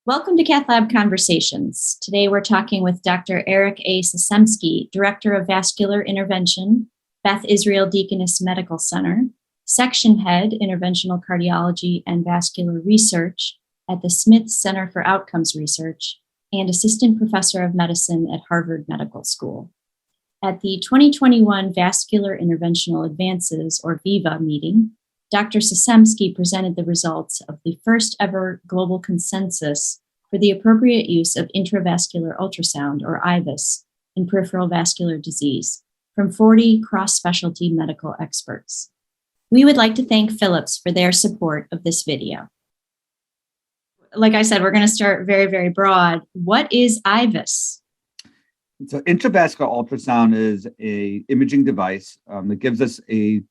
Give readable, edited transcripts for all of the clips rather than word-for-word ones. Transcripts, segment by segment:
Welcome to Cath Lab Conversations. Today we're talking with Dr. Eric A. Secemsky, Director of Vascular Intervention, Beth Israel Deaconess Medical Center, Section Head, Interventional Cardiology and Vascular Research at the Smith Center for Outcomes Research, and Assistant Professor of Medicine at Harvard Medical School. At the 2021 Vascular Interventional Advances, or VIVA meeting, Dr. Secemsky presented the results of the first ever global consensus for the appropriate use of intravascular ultrasound, or IVUS, in peripheral vascular disease from 40 cross-specialty medical experts. We would like to thank Philips for their support of this video. Like I said, we're going to start very, very broad. What is IVUS? So intravascular ultrasound is an imaging device that gives us a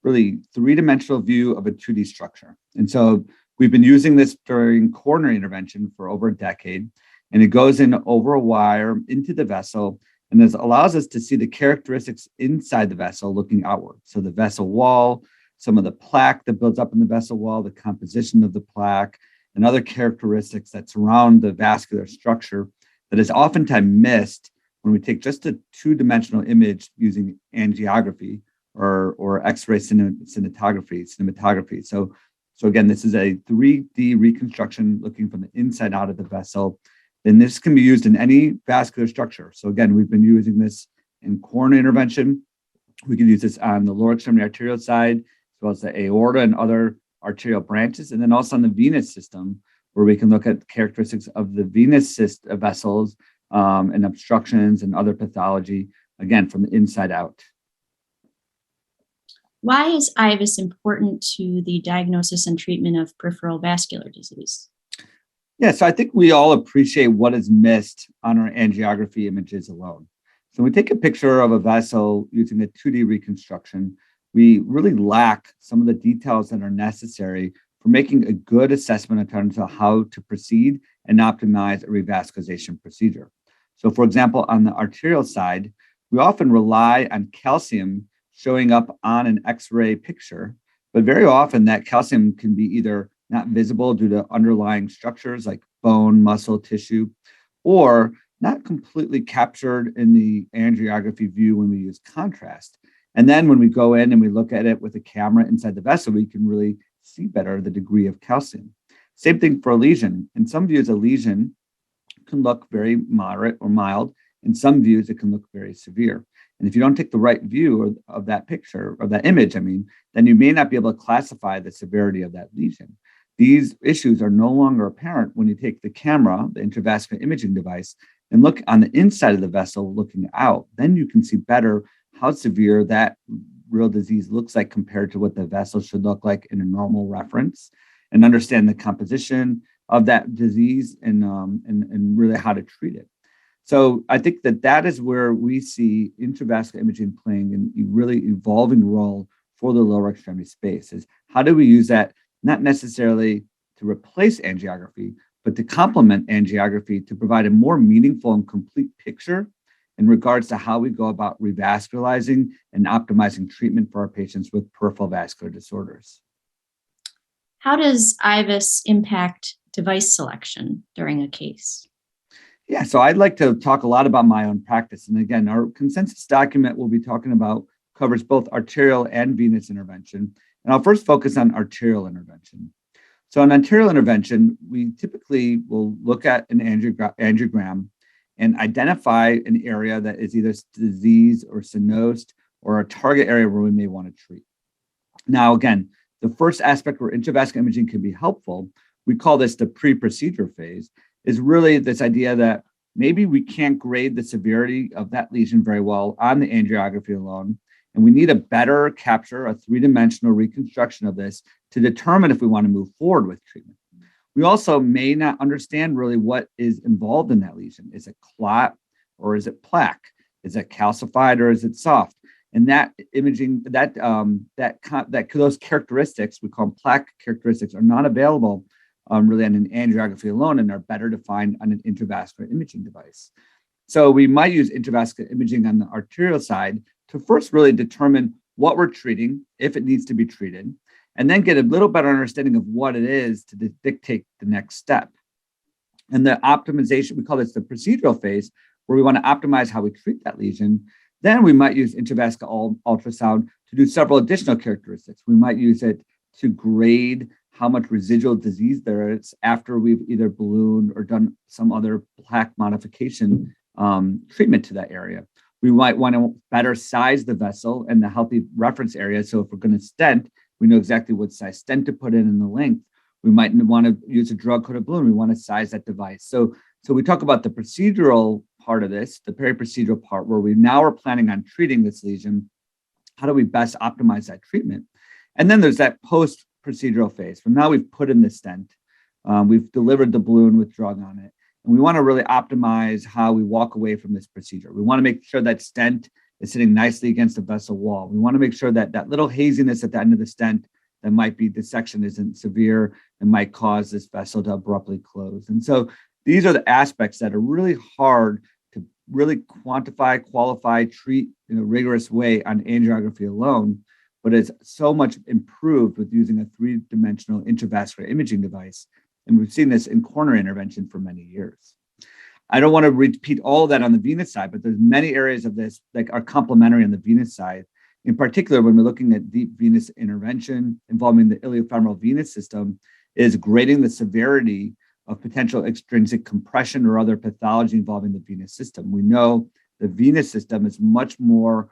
really three-dimensional view of a 2D structure. And so we've been using this during coronary intervention for over a decade, and it goes in over a wire into the vessel, and this allows us to see the characteristics inside the vessel looking outward. So the vessel wall, some of the plaque that builds up in the vessel wall, the composition of the plaque, and other characteristics that surround the vascular structure that is oftentimes missed when we take just a two-dimensional image using angiography or X-ray cinematography. So again, this is a 3D reconstruction looking from the inside out of the vessel. Then this can be used in any vascular structure. So again, we've been using this in coronary intervention. We can use this on the lower extremity arterial side, as well as the aorta and other arterial branches, and then also on the venous system, where we can look at characteristics of the venous vessels and obstructions and other pathology, again, from the inside out. Why is IVUS important to the diagnosis and treatment of peripheral vascular disease? Yeah, so I think we all appreciate what is missed on our angiography images alone. So when we take a picture of a vessel using a 2D reconstruction, we really lack some of the details that are necessary for making a good assessment in terms of how to proceed and optimize a revascularization procedure. So for example, on the arterial side, we often rely on calcium showing up on an X-ray picture, but very often that calcium can be either not visible due to underlying structures like bone, muscle, tissue, or not completely captured in the angiography view when we use contrast. And then when we go in and we look at it with a camera inside the vessel, we can really see better the degree of calcium. Same thing for a lesion. In some views, a lesion can look very moderate or mild. In some views, it can look very severe. And if you don't take the right view of that picture, or that image, then you may not be able to classify the severity of that lesion. These issues are no longer apparent when you take the camera, the intravascular imaging device, and look on the inside of the vessel looking out. Then you can see better how severe that real disease looks like compared to what the vessel should look like in a normal reference, and understand the composition of that disease and really how to treat it. So I think that is where we see intravascular imaging playing a really evolving role for the lower extremity space. Is how do we use that not necessarily to replace angiography, but to complement angiography to provide a more meaningful and complete picture in regards to how we go about revascularizing and optimizing treatment for our patients with peripheral vascular disorders. How does IVUS impact device selection during a case? Yeah, so I'd like to talk a lot about my own practice. And again, our consensus document we'll be talking about covers both arterial and venous intervention. And I'll first focus on arterial intervention. So in arterial intervention, we typically will look at an angiogram and identify an area that is either diseased or stenosed or a target area where we may want to treat. Now, again, the first aspect where intravascular imaging can be helpful, we call this the pre-procedure phase, is really this idea that maybe we can't grade the severity of that lesion very well on the angiography alone, and we need a better capture, a three-dimensional reconstruction of this to determine if we want to move forward with treatment. We also may not understand really what is involved in that lesion. Is it clot or is it plaque? Is it calcified or is it soft? And that imaging, those characteristics, we call them plaque characteristics, are not available really on an angiography alone, and are better defined on an intravascular imaging device. So we might use intravascular imaging on the arterial side to first really determine what we're treating, if it needs to be treated, and then get a little better understanding of what it is to dictate the next step. And the optimization, we call this the procedural phase, where we want to optimize how we treat that lesion. Then we might use intravascular ultrasound to do several additional characteristics. We might use it to grade how much residual disease there is after we've either ballooned or done some other plaque modification treatment to that area. We might want to better size the vessel and the healthy reference area. So if we're going to stent, we know exactly what size stent to put in the length. We might want to use a drug-coated balloon. We want to size that device. So we talk about the procedural part of this, the peri-procedural part, where we now are planning on treating this lesion. How do we best optimize that treatment? And then there's that post-procedural phase. From now we've put in the stent, we've delivered the balloon with drug on it, and we want to really optimize how we walk away from this procedure. We want to make sure that stent is sitting nicely against the vessel wall. We want to make sure that that little haziness at the end of the stent that might be dissection isn't severe and might cause this vessel to abruptly close. And so these are the aspects that are really hard to really quantify, qualify, treat in a rigorous way on angiography alone, but it's so much improved with using a three-dimensional intravascular imaging device. And we've seen this in coronary intervention for many years. I don't want to repeat all of that on the venous side, but there's many areas of this that are complementary on the venous side. In particular, when we're looking at deep venous intervention involving the iliofemoral venous system, is grading the severity of potential extrinsic compression or other pathology involving the venous system. We know the venous system is much more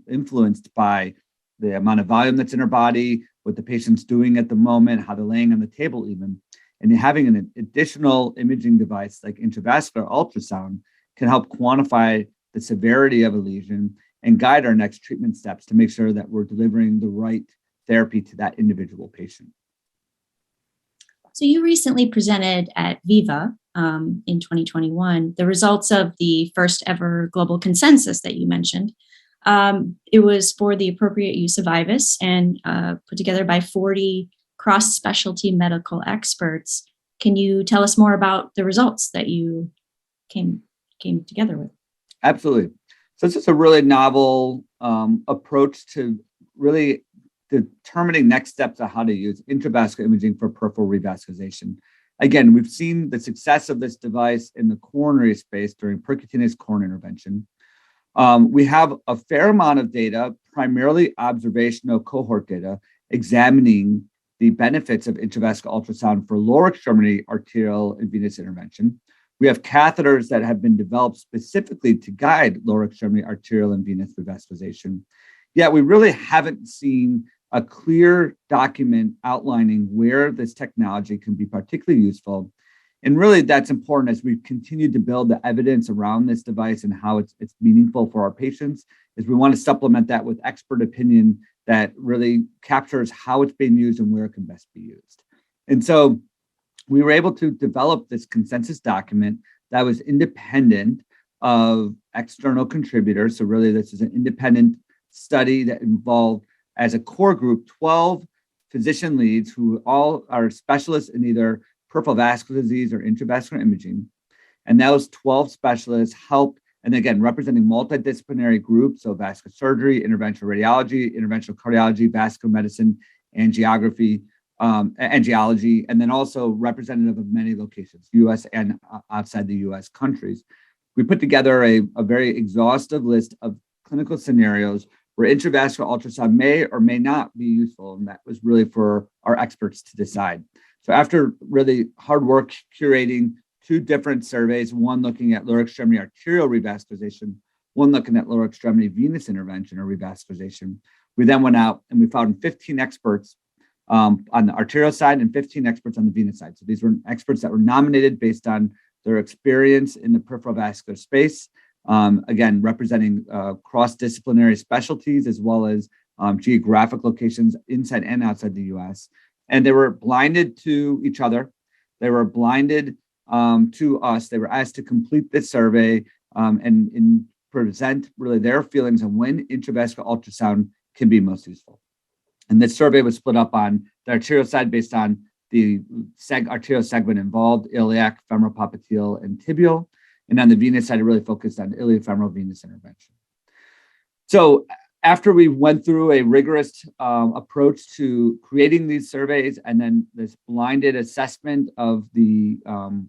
influenced by the amount of volume that's in our body, what the patient's doing at the moment, how they're laying on the table even. And having an additional imaging device like intravascular ultrasound can help quantify the severity of a lesion and guide our next treatment steps to make sure that we're delivering the right therapy to that individual patient. So you recently presented at Viva in 2021 the results of the first ever global consensus that you mentioned. It was for the appropriate use of IVUS and put together by 40 cross-specialty medical experts. Can you tell us more about the results that you came together with? Absolutely. So this is a really novel approach to really determining next steps on how to use intravascular imaging for peripheral revascularization. Again, we've seen the success of this device in the coronary space during percutaneous coronary intervention. We have a fair amount of data, primarily observational cohort data, examining the benefits of intravascular ultrasound for lower extremity arterial and venous intervention. We have catheters that have been developed specifically to guide lower extremity arterial and venous revascularization. Yet we really haven't seen a clear document outlining where this technology can be particularly useful. And really that's important as we continue to build the evidence around this device and how it's meaningful for our patients, is we want to supplement that with expert opinion that really captures how it's being used and where it can best be used. And so we were able to develop this consensus document that was independent of external contributors. So really this is an independent study that involved as a core group 12 physician leads who all are specialists in either peripheral vascular disease or intravascular imaging. And those 12 specialists helped, and again, representing multidisciplinary groups, so vascular surgery, interventional radiology, interventional cardiology, vascular medicine, angiography, angiology, and then also representative of many locations, US and outside the US countries. We put together a very exhaustive list of clinical scenarios where intravascular ultrasound may or may not be useful, and that was really for our experts to decide. So after really hard work curating 2 different surveys, one looking at lower extremity arterial revascularization, one looking at lower extremity venous intervention or revascularization, we then went out and we found 15 experts on the arterial side and 15 experts on the venous side. So these were experts that were nominated based on their experience in the peripheral vascular space, again, representing cross-disciplinary specialties as well as geographic locations inside and outside the US. And they were blinded to each other. They were blinded to us. They were asked to complete this survey and present really their feelings on when intravascular ultrasound can be most useful. And this survey was split up on the arterial side based on the arterial segment involved, iliac, femoral popliteal, and tibial. And on the venous side, it really focused on iliofemoral venous intervention. So after we went through a rigorous approach to creating these surveys and then this blinded assessment of the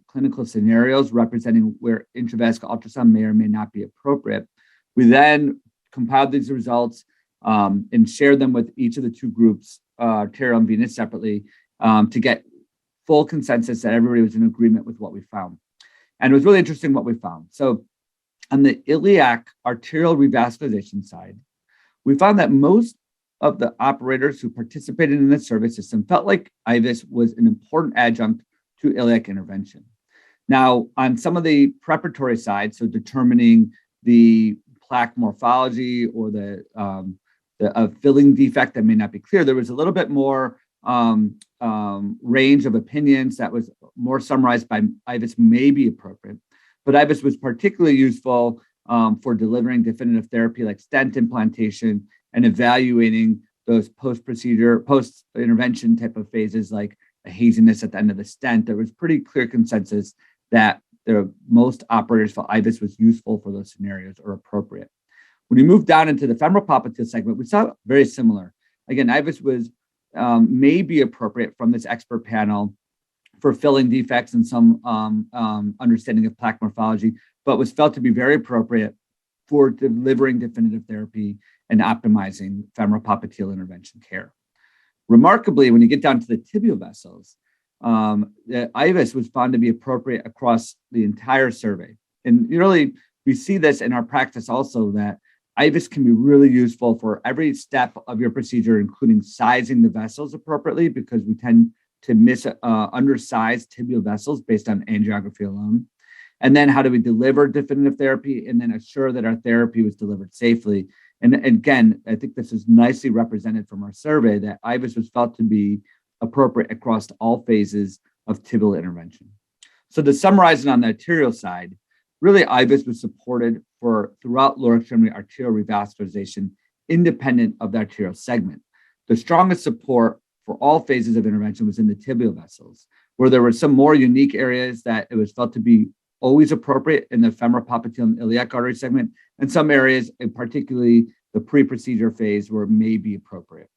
clinical scenarios representing where intravascular ultrasound may or may not be appropriate, we then compiled these results and shared them with each of the two groups, arterial and venous separately, to get full consensus that everybody was in agreement with what we found. And it was really interesting what we found. So on the iliac arterial revascularization side, we found that most of the operators who participated in the survey system felt like IVUS was an important adjunct to iliac intervention. Now, on some of the preparatory side, so determining the plaque morphology or the filling defect that may not be clear, there was a little bit more range of opinions that was more summarized by IVUS may be appropriate. But IVUS was particularly useful for delivering definitive therapy like stent implantation and evaluating those post-procedure, post-intervention type of phases like a haziness at the end of the stent. There was pretty clear consensus that most operators felt IVUS was useful for those scenarios or appropriate. When we moved down into the femoral popliteal segment, we saw very similar. Again, IVUS was may be appropriate from this expert panel for filling defects and some understanding of plaque morphology, but was felt to be very appropriate for delivering definitive therapy and optimizing femoral popliteal intervention care. Remarkably, when you get down to the tibial vessels, the IVUS was found to be appropriate across the entire survey. And really, we see this in our practice also, that IVUS can be really useful for every step of your procedure, including sizing the vessels appropriately, because we tend to miss undersized tibial vessels based on angiography alone. And then how do we deliver definitive therapy and then assure that our therapy was delivered safely? And again, I think this is nicely represented from our survey that IVUS was felt to be appropriate across all phases of tibial intervention. So to summarize it on the arterial side, really IVUS was supported for throughout lower extremity arterial revascularization independent of the arterial segment. The strongest support for all phases of intervention was in the tibial vessels, where there were some more unique areas that it was felt to be always appropriate in the femoral popliteal and iliac artery segment, and some areas, and particularly the pre-procedure phase, where it may be appropriate.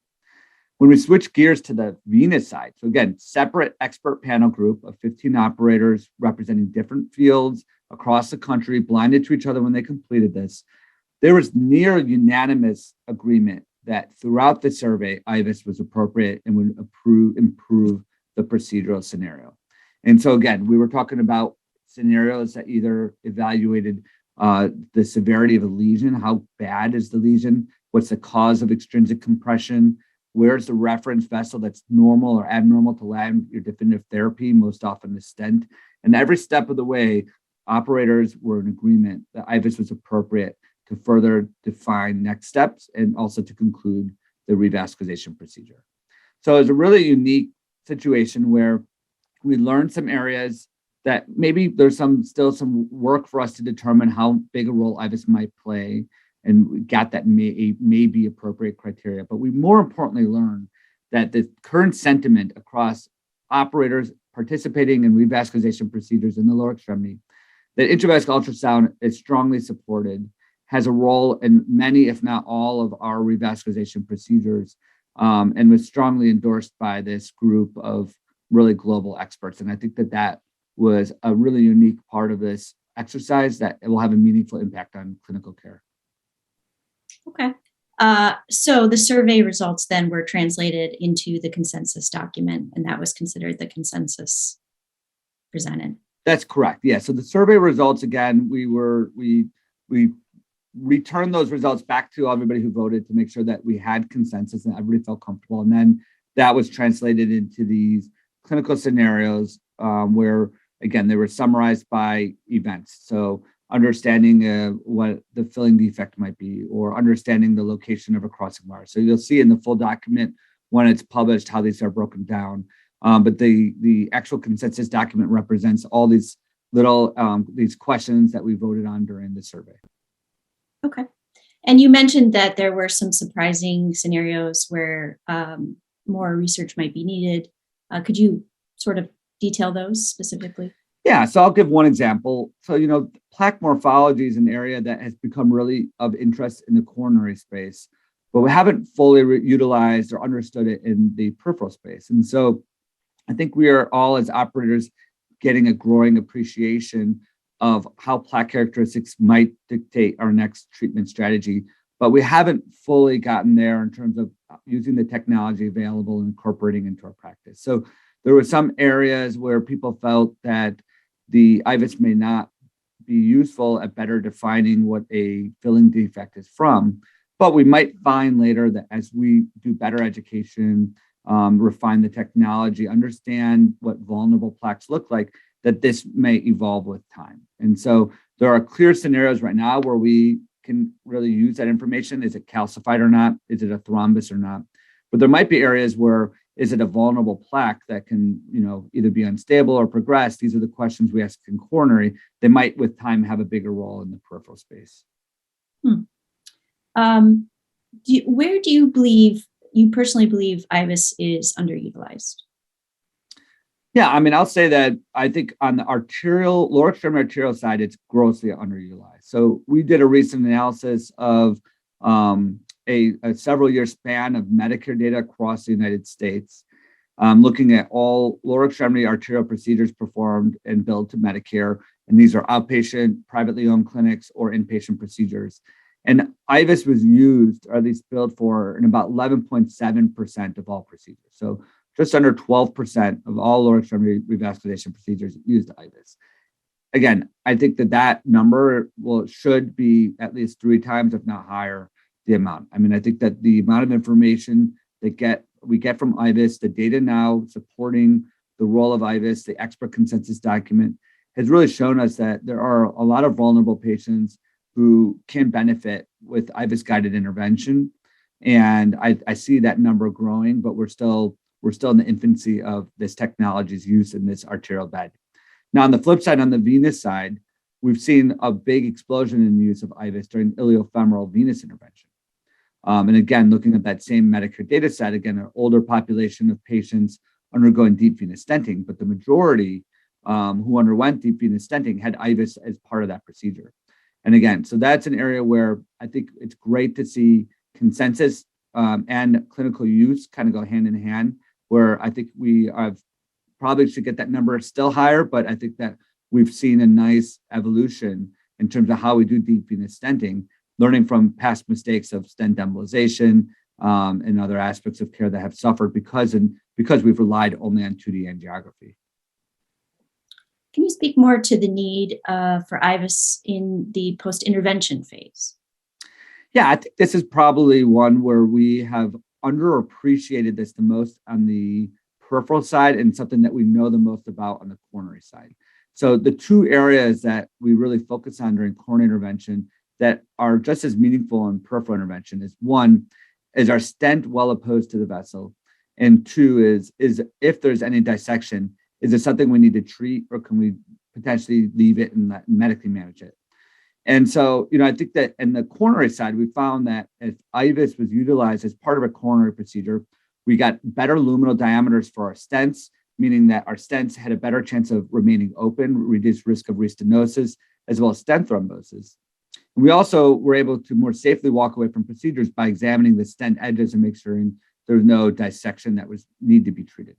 When we switch gears to the venous side, so again, separate expert panel group of 15 operators representing different fields across the country, blinded to each other when they completed this, there was near unanimous agreement that throughout the survey, IVUS was appropriate and would improve the procedural scenario. And so again, we were talking about scenarios that either evaluated the severity of a lesion, how bad is the lesion, what's the cause of extrinsic compression, where's the reference vessel that's normal or abnormal to land your definitive therapy, most often the stent. And every step of the way, operators were in agreement that IVUS was appropriate to further define next steps and also to conclude the revascularization procedure. So it's a really unique situation where we learned some areas that maybe there's still some work for us to determine how big a role IVUS might play, and we got that may be appropriate criteria. But we more importantly learned that the current sentiment across operators participating in revascularization procedures in the lower extremity, that intravascular ultrasound is strongly supported, has a role in many, if not all, of our revascularization procedures, and was strongly endorsed by this group of really global experts. And I think that was a really unique part of this exercise that it will have a meaningful impact on clinical care. Okay. So the survey results then were translated into the consensus document, and that was considered the consensus presented. That's correct. Yeah. So the survey results, again, we returned those results back to everybody who voted to make sure that we had consensus and everybody felt comfortable. And then that was translated into these clinical scenarios where, again, they were summarized by events. So understanding what the filling defect might be, or understanding the location of a crossing wire. So you'll see in the full document when it's published how these are broken down. But the actual consensus document represents all these little these questions that we voted on during the survey. Okay. And you mentioned that there were some surprising scenarios where more research might be needed. Could you sort of detail those specifically? Yeah, so I'll give one example. So, plaque morphology is an area that has become really of interest in the coronary space. but we haven't fully utilized or understood it in the peripheral space. And so I think we are all, as operators, getting a growing appreciation of how plaque characteristics might dictate our next treatment strategy, but we haven't fully gotten there in terms of using the technology available and incorporating into our practice. So there were some areas where people felt that the IVUS may not be useful at better defining what a filling defect is from, but we might find later that as we do better education, refine the technology, understand what vulnerable plaques look like, that this may evolve with time. And so there are clear scenarios right now where we can really use that information. Is it calcified or not? Is it a thrombus or not? But there might be areas where, is it a vulnerable plaque that can, either be unstable or progress? These are the questions we ask in coronary. They might, with time, have a bigger role in the peripheral space. Where do you personally believe IVUS is underutilized? Yeah, I'll say that I think on the lower extremity arterial side, it's grossly underutilized. So we did a recent analysis of a several year span of Medicare data across the United States, looking at all lower extremity arterial procedures performed and billed to Medicare. And these are outpatient, privately owned clinics or inpatient procedures. And IVUS was used, or at least billed for, in about 11.7% of all procedures. So just under 12% of all lower extremity revascularization procedures used IVUS. Again, I think that number should be at least 3 times, if not higher, the amount. I think that the amount of information that we get from IVUS, the data now supporting the role of IVUS, the expert consensus document, has really shown us that there are a lot of vulnerable patients who can benefit with IVUS guided intervention. And I see that number growing, but we're still in the infancy of this technology's use in this arterial bed. Now, on the flip side, on the venous side, we've seen a big explosion in the use of IVUS during iliofemoral venous intervention. And again, looking at that same Medicare data set, again, an older population of patients undergoing deep venous stenting, but the majority who underwent deep venous stenting had IVUS as part of that procedure. And again, so that's an area where I think it's great to see consensus and clinical use kind of go hand in hand, where I think we probably should get that number still higher, but I think that we've seen a nice evolution in terms of how we do deep venous stenting, learning from past mistakes of stent embolization and other aspects of care that have suffered because we've relied only on 2D angiography. Can you speak more to the need for IVUS in the post-intervention phase? Yeah, I think this is probably one where we have underappreciated this the most on the peripheral side and something that we know the most about on the coronary side. So the 2 areas that we really focus on during coronary intervention that are just as meaningful in peripheral intervention is, 1, is our stent well opposed to the vessel? And 2 is if there's any dissection, is it something we need to treat, or can we potentially leave it and medically manage it? And so, I think that in the coronary side, we found that if IVUS was utilized as part of a coronary procedure, we got better luminal diameters for our stents, meaning that our stents had a better chance of remaining open, reduced risk of restenosis, as well as stent thrombosis. And we also were able to more safely walk away from procedures by examining the stent edges and make sure there was no dissection that need to be treated.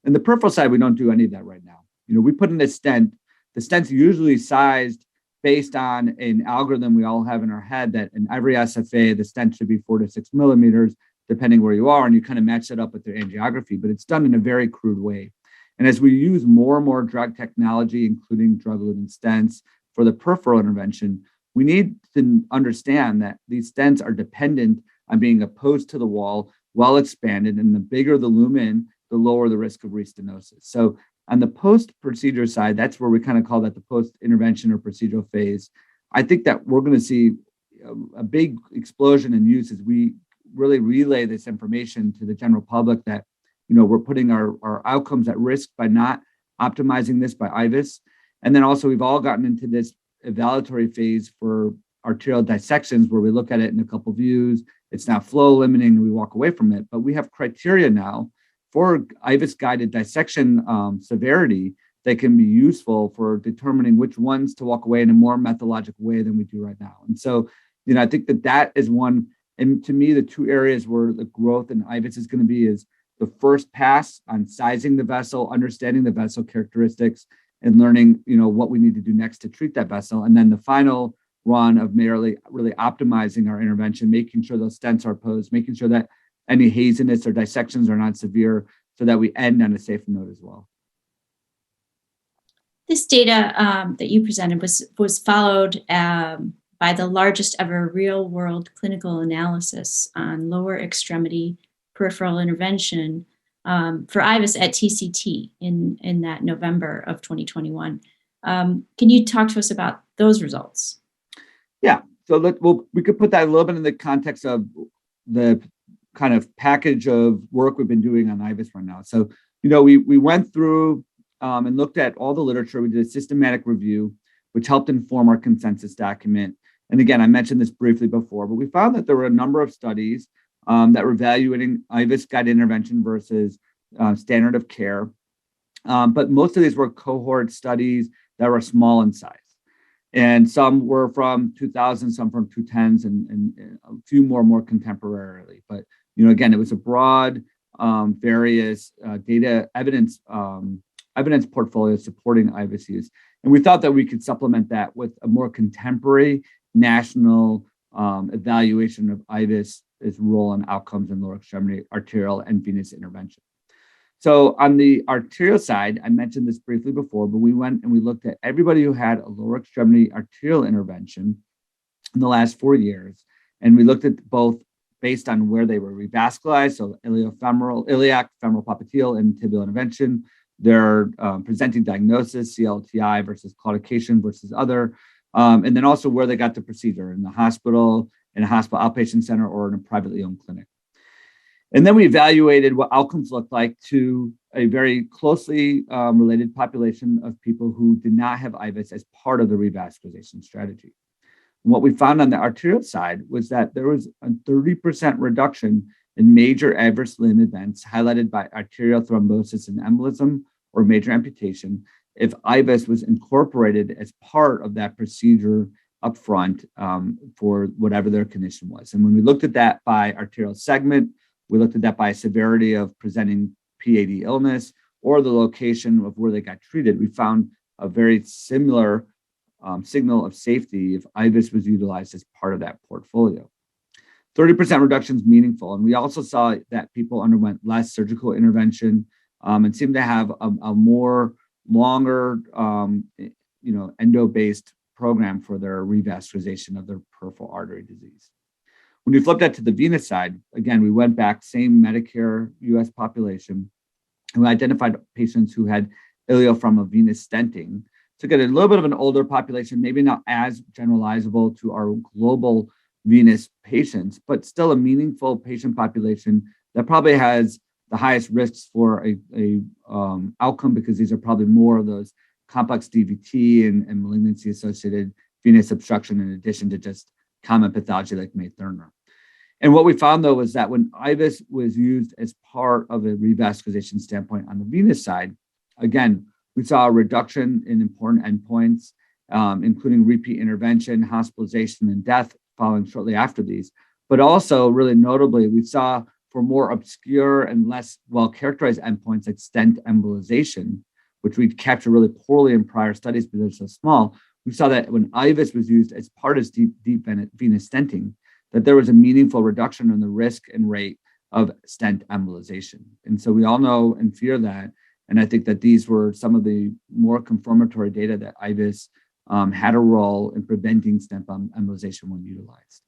In the peripheral side, we don't do any of that right now. We put in a stent. The stent's usually sized based on an algorithm we all have in our head that in every SFA, the stent should be 4 to 6 millimeters, depending where you are, and you kind of match that up with their angiography, but it's done in a very crude way. And as we use more and more drug technology, including drug-eluting stents for the peripheral intervention, we need to understand that these stents are dependent on being opposed to the wall, well expanded, and the bigger the lumen, the lower the risk of restenosis. So on the post-procedure side, that's where we kind of call that the post-intervention or procedural phase. I think that we're going to see a big explosion in use as we really relay this information to the general public that, we're putting our outcomes at risk by not optimizing this by IVUS. And then also we've all gotten into this evaluatory phase for arterial dissections where we look at it in a couple views. It's now flow limiting and we walk away from it. But we have criteria now for IVUS guided dissection severity that can be useful for determining which ones to walk away in a more methodological way than we do right now. And so, I think that is one And to me, the two areas where the growth in IVUS is going to be is the first pass on sizing the vessel, understanding the vessel characteristics, and learning, what we need to do next to treat that vessel. And then the final run of really optimizing our intervention, making sure those stents are posed, making sure that any haziness or dissections are not severe, so that we end on a safe note as well. This data that you presented was followed by the largest ever real-world clinical analysis on lower extremity peripheral intervention for IVUS at TCT in that November of 2021. Can you talk to us about those results? Yeah, so we could put that a little bit in the context of the kind of package of work we've been doing on IVUS right now. So, we went through and looked at all the literature. We did a systematic review, which helped inform our consensus document. And again, I mentioned this briefly before, but we found that there were a number of studies that were evaluating IVUS guided intervention versus standard of care. But most of these were cohort studies that were small in size. And some were from 2000, some from 2010s, and a few more contemporarily. But, again, it was a broad, various data evidence portfolio supporting IVUS use. And we thought that we could supplement that with a more contemporary national evaluation of IVUS, its role and outcomes in lower extremity arterial and venous intervention. So on the arterial side, I mentioned this briefly before, but we went and we looked at everybody who had a lower extremity arterial intervention in the last 4 years. And we looked at both based on where they were revascularized, so iliac, femoral popliteal, and tibial intervention, their presenting diagnosis, CLTI versus claudication versus other, and then also where they got the procedure, in the hospital, in a hospital outpatient center, or in a privately owned clinic. And then we evaluated what outcomes looked like to a very closely related population of people who did not have IVUS as part of the revascularization strategy. And what we found on the arterial side was that there was a 30% reduction in major adverse limb events highlighted by arterial thrombosis and embolism or major amputation if IVUS was incorporated as part of that procedure upfront for whatever their condition was. And when we looked at that by arterial segment, we looked at that by severity of presenting PAD illness or the location of where they got treated, we found a very similar signal of safety if IVUS was utilized as part of that portfolio. 30% reduction is meaningful. And we also saw that people underwent less surgical intervention and seemed to have a more longer, endo-based program for their revascularization of their peripheral artery disease. When you flip that to the venous side, again, we went back, same Medicare US population, and we identified patients who had iliofemoral venous stenting. To get a little bit of an older population, maybe not as generalizable to our global venous patients, but still a meaningful patient population that probably has the highest risks for a outcome, because these are probably more of those complex DVT and malignancy associated venous obstruction, in addition to just common pathology like May Thurner. And what we found, though, was that when IVUS was used as part of a revascularization standpoint on the venous side, again, we saw a reduction in important endpoints, including repeat intervention, hospitalization, and death following shortly after these. But also, really notably, we saw for more obscure and less well-characterized endpoints like stent embolization, which we captured really poorly in prior studies because they're so small, we saw that when IVUS was used as part of deep venous stenting, that there was a meaningful reduction in the risk and rate of stent embolization. And so we all know and fear that. And I think that these were some of the more confirmatory data that IVUS had a role in preventing stent embolization when utilized.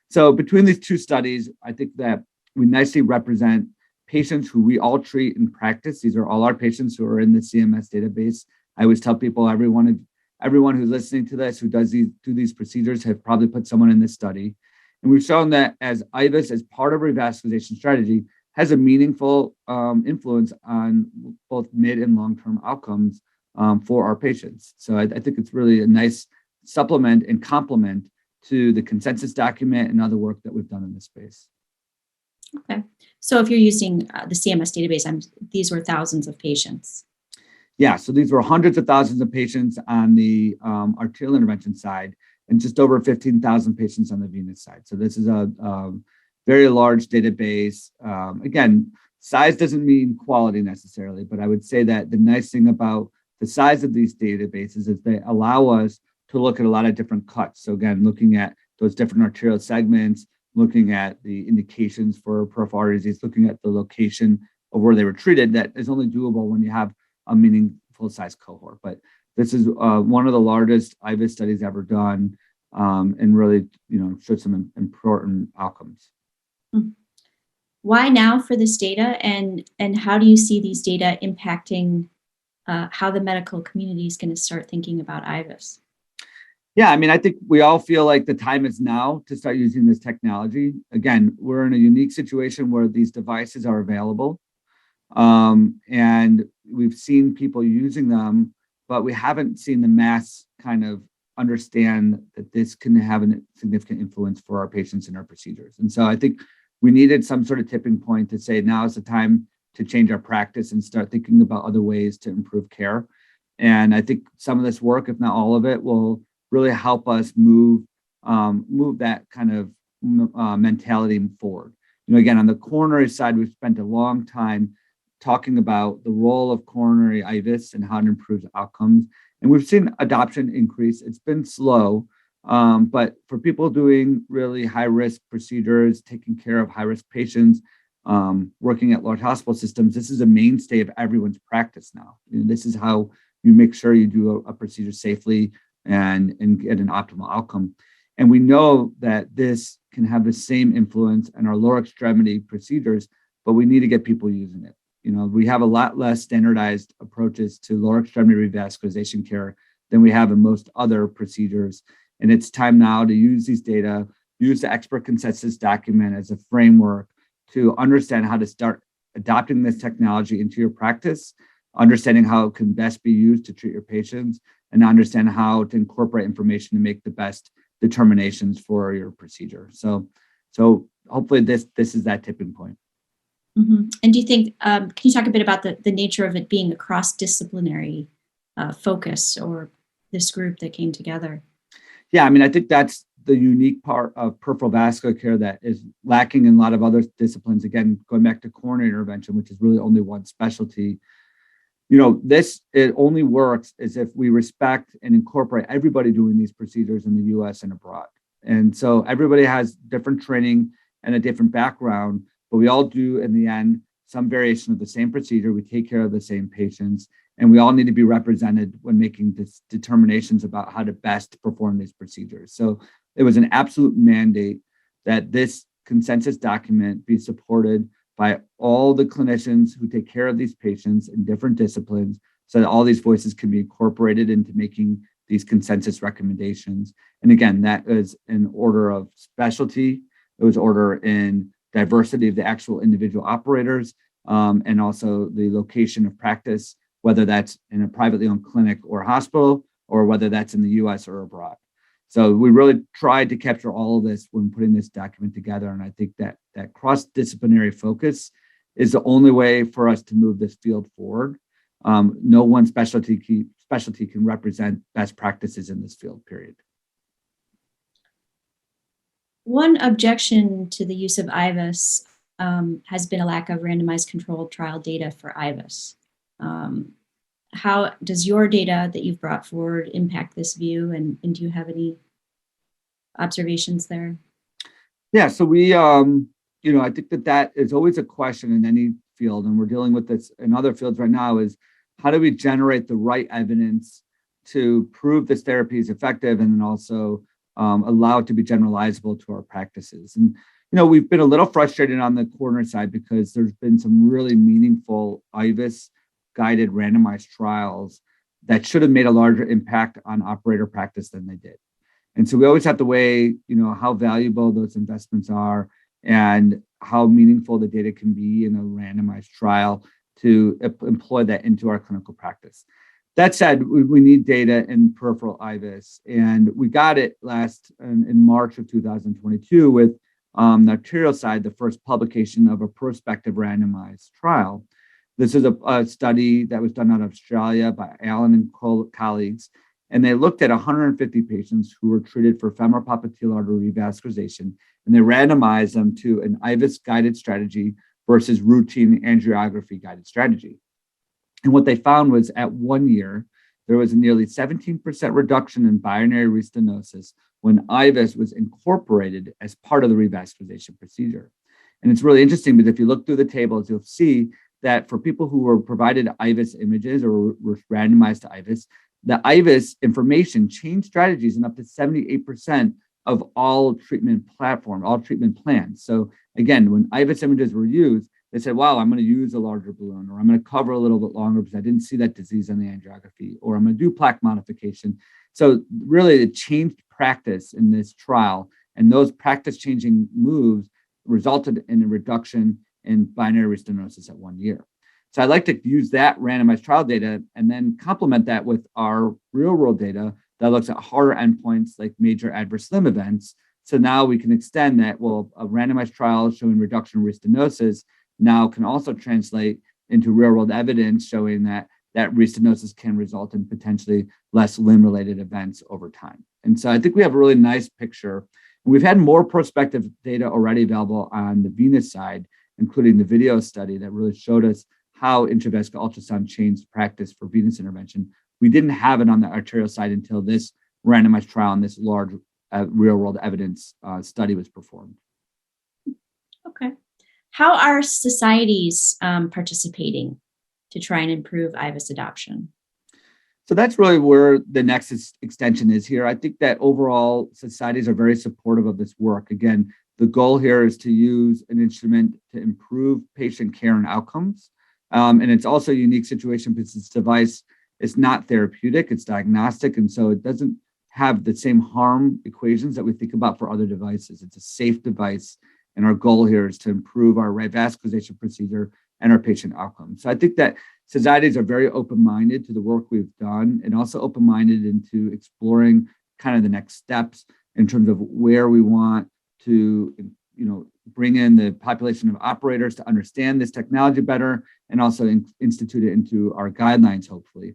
So between these two studies, I think that we nicely represent patients who we all treat in practice. These are all our patients who are in the CMS database. I always tell people, everyone who's listening to this, who do these procedures, have probably put someone in this study. And we've shown that as IVUS, as part of revascularization strategy, has a meaningful influence on both mid and long-term outcomes for our patients. So I think it's really a nice supplement and complement to the consensus document and other work that we've done in this space. Okay. So if you're using the CMS database, these were thousands of patients. Yeah, so these were hundreds of thousands of patients on the arterial intervention side. and just over 15,000 patients on the venous side. So this is a very large database. Again, size doesn't mean quality necessarily, but I would say that the nice thing about the size of these databases is they allow us to look at a lot of different cuts. So again, looking at those different arterial segments, looking at the indications for peripheral artery disease, looking at the location of where they were treated, that is only doable when you have a meaningful size cohort. But this is one of the largest IVUS studies ever done, and really, showed some important outcomes. Why now for this data, and how do you see these data impacting how the medical community is going to start thinking about IVUS? Yeah, I mean, I think we all feel like the time is now to start using this technology. Again, we're in a unique situation where these devices are available, and we've seen people using them, but we haven't seen the mass kind of understand that this can have a significant influence for our patients and our procedures. And so I think we needed some sort of tipping point to say now is the time to change our practice and start thinking about other ways to improve care. And I think some of this work, if not all of it, will really help us move that kind of mentality forward. Again, on the coronary side, we've spent a long time talking about the role of coronary IVUS and how it improves outcomes. And we've seen adoption increase. It's been slow, but for people doing really high-risk procedures, taking care of high-risk patients, working at large hospital systems, this is a mainstay of everyone's practice now. This is how you make sure you do a procedure safely and get an optimal outcome. And we know that this can have the same influence in our lower extremity procedures, but we need to get people using it. We have a lot less standardized approaches to lower extremity revascularization care than we have in most other procedures. And it's time now to use these data, use the expert consensus document as a framework to understand how to start adopting this technology into your practice, understanding how it can best be used to treat your patients, and understand how to incorporate information to make the best determinations for your procedure. So hopefully this is that tipping point. Mm-hmm. And do you think, can you talk a bit about the nature of it being a cross-disciplinary focus, or this group that came together? Yeah, I mean, I think that's the unique part of peripheral vascular care that is lacking in a lot of other disciplines. Again, going back to coronary intervention, which is really only one specialty. It only works as if we respect and incorporate everybody doing these procedures in the US and abroad. And so everybody has different training and a different background, but we all do, in the end, some variation of the same procedure. We take care of the same patients, and we all need to be represented when making determinations about how to best perform these procedures. So it was an absolute mandate that this consensus document be supported by all the clinicians who take care of these patients in different disciplines, so that all these voices can be incorporated into making these consensus recommendations. And again, that is in order of specialty. It was order in diversity of the actual individual operators, and also the location of practice, whether that's in a privately owned clinic or hospital, or whether that's in the US or abroad. So we really tried to capture all of this when putting this document together. And I think that cross-disciplinary focus is the only way for us to move this field forward. No one specialty can represent best practices in this field, period. One objection to the use of IVUS has been a lack of randomized controlled trial data for IVUS. How does your data that you've brought forward impact this view, and do you have any observations there? Yeah, so we, I think that is always a question in any field, and we're dealing with this in other fields right now, is how do we generate the right evidence to prove this therapy is effective, and then also allow it to be generalizable to our practices. And, we've been a little frustrated on the coronary side because there's been some really meaningful IVUS guided randomized trials that should have made a larger impact on operator practice than they did. And so we always have to weigh, how valuable those investments are and how meaningful the data can be in a randomized trial to employ that into our clinical practice. That said, we need data in peripheral IVUS, and we got it in March of 2022 with the arterial side, the first publication of a prospective randomized trial. This is a study that was done out of Australia by Alan and colleagues, And they looked at 150 patients who were treated for femoral popliteal artery revascularization, and they randomized them to an IVUS guided strategy versus routine angiography guided strategy. And what they found was at 1 year, there was a nearly 17% reduction in binary restenosis when IVUS was incorporated as part of the revascularization procedure. And it's really interesting because if you look through the tables, you'll see that for people who were provided IVUS images or were randomized to IVUS, the IVUS information changed strategies in up to 78% of all treatment plans. So again, when IVUS images were used, they said, wow, I'm going to use a larger balloon, or I'm going to cover a little bit longer because I didn't see that disease on the angiography, or I'm going to do plaque modification. So really it changed practice in this trial, and those practice changing moves resulted in a reduction in binary restenosis at 1 year. So I'd like to use that randomized trial data and then complement that with our real world data that looks at harder endpoints like major adverse limb events. So now we can extend that, well, a randomized trial showing reduction in restenosis now can also translate into real world evidence showing that restenosis can result in potentially less limb related events over time. And so I think we have a really nice picture. And we've had more prospective data already available on the venous side, including the video study that really showed us how intravascular ultrasound changed practice for venous intervention. We didn't have it on the arterial side until this randomized trial and this large real world evidence study was performed. Okay. How are societies participating to try and improve IVUS adoption? So that's really where the next extension is here. I think that overall societies are very supportive of this work. Again, the goal here is to use an instrument to improve patient care and outcomes. And it's also a unique situation because this device is not therapeutic, it's diagnostic. And so it doesn't have the same harm equations that we think about for other devices. It's a safe device. And our goal here is to improve our revascularization procedure and our patient outcomes. So I think that societies are very open-minded to the work we've done and also open-minded into exploring kind of the next steps in terms of where we want to, bring in the population of operators to understand this technology better and also institute it into our guidelines, hopefully.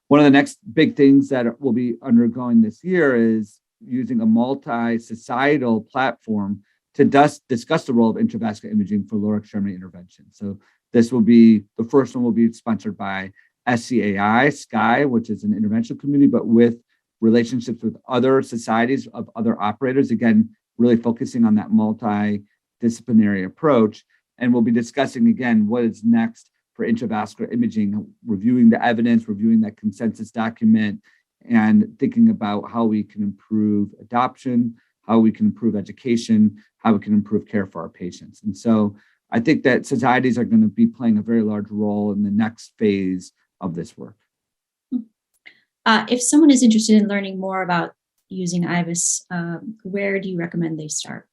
One of the next big things that we'll be undergoing this year is using a multi-societal platform to discuss the role of intravascular imaging for lower extremity intervention. So this will be, the first one will be sponsored by SCAI, which is an interventional community, but with relationships with other societies of other operators, again, really focusing on that multidisciplinary approach. And we'll be discussing, again, what is next for intravascular imaging, reviewing the evidence, reviewing that consensus document, and thinking about how we can improve adoption, how we can improve education, how we can improve care for our patients. And so I think that societies are going to be playing a very large role in the next phase of this work. If someone is interested in learning more about using IVUS, where do you recommend they start?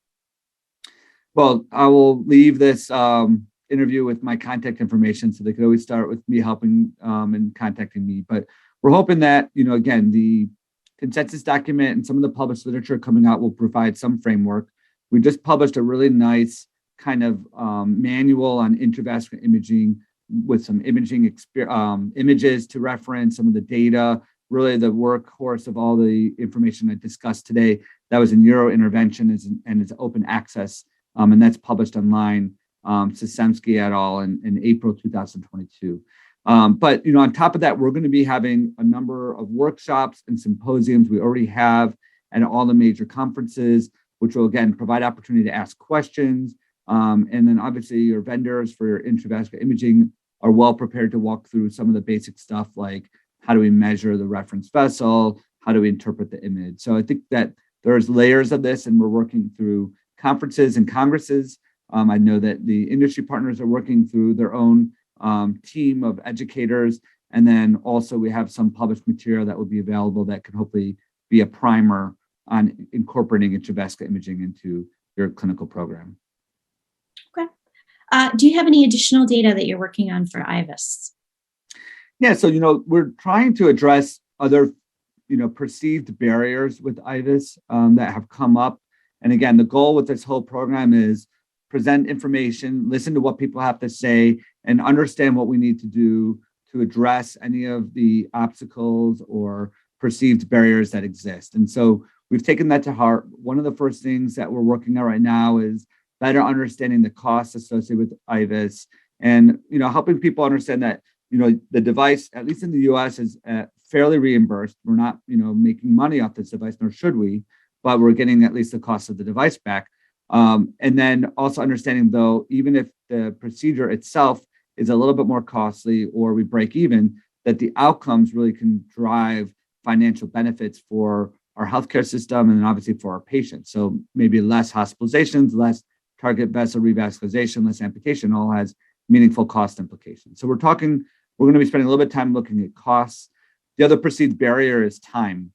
Well, I will leave this interview with my contact information, so they could always start with me helping and contacting me. But we're hoping that, again, the consensus document and some of the published literature coming out will provide some framework. We just published a really nice kind of manual on intravascular imaging with some imaging images to reference, some of the data, really the workhorse of all the information I discussed today. That was in neurointervention and it's open access. And that's published online, Secemsky et al. in April 2022. But on top of that, we're going to be having a number of workshops and symposiums we already have at all the major conferences, which will again provide opportunity to ask questions. And then obviously your vendors for your intravascular imaging are well prepared to walk through some of the basic stuff like how do we measure the reference vessel, how do we interpret the image. So I think that there's layers of this, and we're working through conferences and congresses. I know that the industry partners are working through their own team of educators. And then also we have some published material that will be available that can hopefully be a primer on incorporating intravascular imaging into your clinical program. Okay. Do you have any additional data that you're working on for IVUS? Yeah, so, we're trying to address other, perceived barriers with IVUS that have come up. And again, the goal with this whole program is present information, listen to what people have to say, and understand what we need to do to address any of the obstacles or perceived barriers that exist. And so we've taken that to heart. One of the first things that we're working on right now is better understanding the costs associated with IVUS, and helping people understand that the device, at least in the U.S., is fairly reimbursed. We're not making money off this device, nor should we, but we're getting at least the cost of the device back. And then also understanding, though, even if the procedure itself is a little bit more costly or we break even, that the outcomes really can drive financial benefits for our healthcare system and obviously for our patients. So maybe less hospitalizations, less target vessel revascularization, less amputation, all has meaningful cost implications. So we're going to be spending a little bit of time looking at costs. The other perceived barrier is time.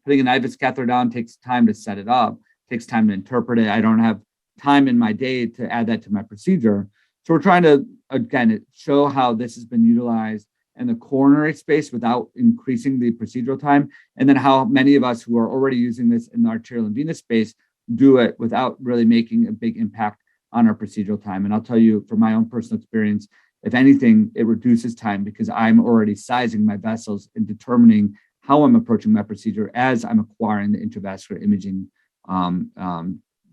Putting an IVUS catheter down takes time to set it up, takes time to interpret it. I don't have time in my day to add that to my procedure. So we're trying to, again, show how this has been utilized in the coronary space without increasing the procedural time, and then how many of us who are already using this in the arterial and venous space do it without really making a big impact on our procedural time. And I'll tell you from my own personal experience, if anything, it reduces time because I'm already sizing my vessels and determining how I'm approaching my procedure as I'm acquiring the intravascular imaging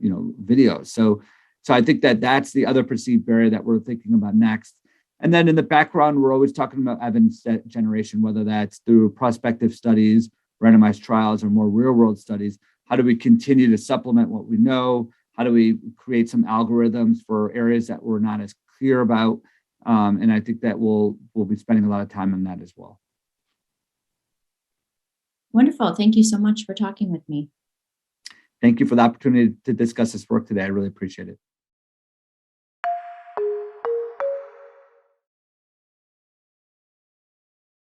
videos. So I think that that's the other perceived barrier that we're thinking about next. And then in the background, we're always talking about evidence generation, whether that's through prospective studies, randomized trials, or more real world studies. How do we continue to supplement what we know? How do we create some algorithms for areas that we're not as clear about? And I think that we'll be spending a lot of time on that as well. Wonderful. Thank you so much for talking with me. Thank you for the opportunity to discuss this work today. I really appreciate it.